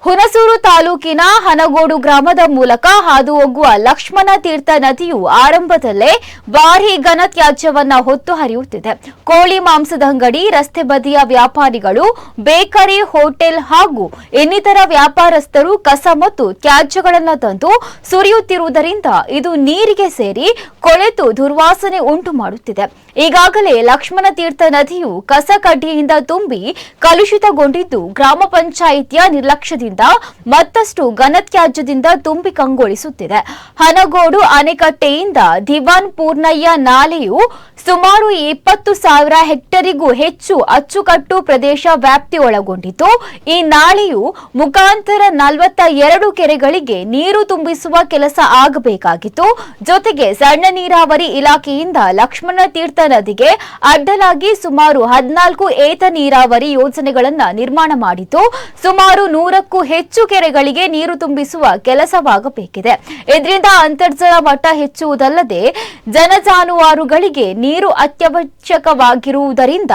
ಹುಣಸೂರು ತಾಲೂಕಿನ ಹನಗೋಡು ಗ್ರಾಮದ ಮೂಲಕ ಹಾದು ಹೋಗುವ ಲಕ್ಷ್ಮಣ ತೀರ್ಥ ನದಿಯು ಆರಂಭದಲ್ಲೇ ಭಾರೀ ಘನತ್ಯಾಜ್ಯವನ್ನ ಹೊತ್ತು ಹರಿಯುತ್ತಿದೆ. ಕೋಳಿ ಮಾಂಸದ ಅಂಗಡಿ, ರಸ್ತೆ ಬದಿಯ ವ್ಯಾಪಾರಿಗಳು, ಬೇಕರಿ, ಹೋಟೆಲ್ ಹಾಗೂ ಇನ್ನಿತರ ವ್ಯಾಪಾರಸ್ಥರು ಕಸ ಮತ್ತು ತ್ಯಾಜ್ಯಗಳನ್ನು ತಂದು ಸುರಿಯುತ್ತಿರುವುದರಿಂದ ಇದು ನೀರಿಗೆ ಸೇರಿ ಕೊಳೆತು ದುರ್ವಾಸನೆ ಉಂಟು ಮಾಡುತ್ತಿದೆ. ಈಗಾಗಲೇ ಲಕ್ಷ್ಮಣ ತೀರ್ಥ ನದಿಯು ಕಸ ಕಡ್ಡಿಯಿಂದ ತುಂಬಿ ಕಲುಷಿತಗೊಂಡಿದ್ದು, ಗ್ರಾಮ ಪಂಚಾಯಿತಿಯ ನಿರ್ಲಕ್ಷ್ಯದಿಂದ ಮತ್ತಷ್ಟು ಘನತ್ಯಾಜ್ಯದಿಂದ ತುಂಬಿ ಕಂಗೊಳಿಸುತ್ತಿದೆ. ಹನಗೋಡು ಅಣೆಕಟ್ಟೆಯಿಂದ ದಿವಾನ್ ಪೂರ್ಣಯ್ಯ ನಾಲೆಯು ಸುಮಾರು 20,000 ಹೆಕ್ಟೇರಿಗೂ ಹೆಚ್ಚು ಅಚ್ಚುಕಟ್ಟು ಪ್ರದೇಶ ವ್ಯಾಪ್ತಿ ಒಳಗೊಂಡಿದ್ದು, ಈ ನಾಲೆಯು ಮುಖಾಂತರ 42 ಕೆರೆಗಳಿಗೆ ನೀರು ತುಂಬಿಸುವ ಕೆಲಸ ಆಗಬೇಕಾಗಿತ್ತು. ಜೊತೆಗೆ ಸಣ್ಣ ನೀರಾವರಿ ಇಲಾಖೆಯಿಂದ ಲಕ್ಷ್ಮಣ ತೀರ್ಥ ನದಿಗೆ ಅಡ್ಡಲಾಗಿ ಸುಮಾರು 14 ಏತ ನೀರಾವರಿ ಯೋಜನೆಗಳನ್ನು ನಿರ್ಮಾಣ ಮಾಡಿದ್ದು, ಸುಮಾರು 100ಕ್ಕೂ ಹೆಚ್ಚು ಕೆರೆಗಳಿಗೆ ನೀರು ತುಂಬಿಸುವ ಕೆಲಸವಾಗಬೇಕಿದೆ. ಇದರಿಂದ ಅಂತರ್ಜಲ ಮಟ್ಟ ಹೆಚ್ಚುವುದಲ್ಲದೆ ಜನಜಾನುವಾರುಗಳಿಗೆ ನೀರು ಅತ್ಯವಶ್ಯಕವಾಗಿರುವುದರಿಂದ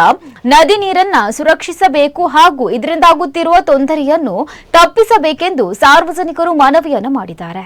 ನದಿ ನೀರನ್ನ ಸುರಕ್ಷಿಸಬೇಕು ಹಾಗೂ ಇದರಿಂದಾಗುತ್ತಿರುವ ತೊಂದರೆಯನ್ನು ತಪ್ಪಿಸಬೇಕೆಂದು ಸಾರ್ವಜನಿಕರು ಮನವಿಯನ್ನು ಮಾಡಿದ್ದಾರೆ.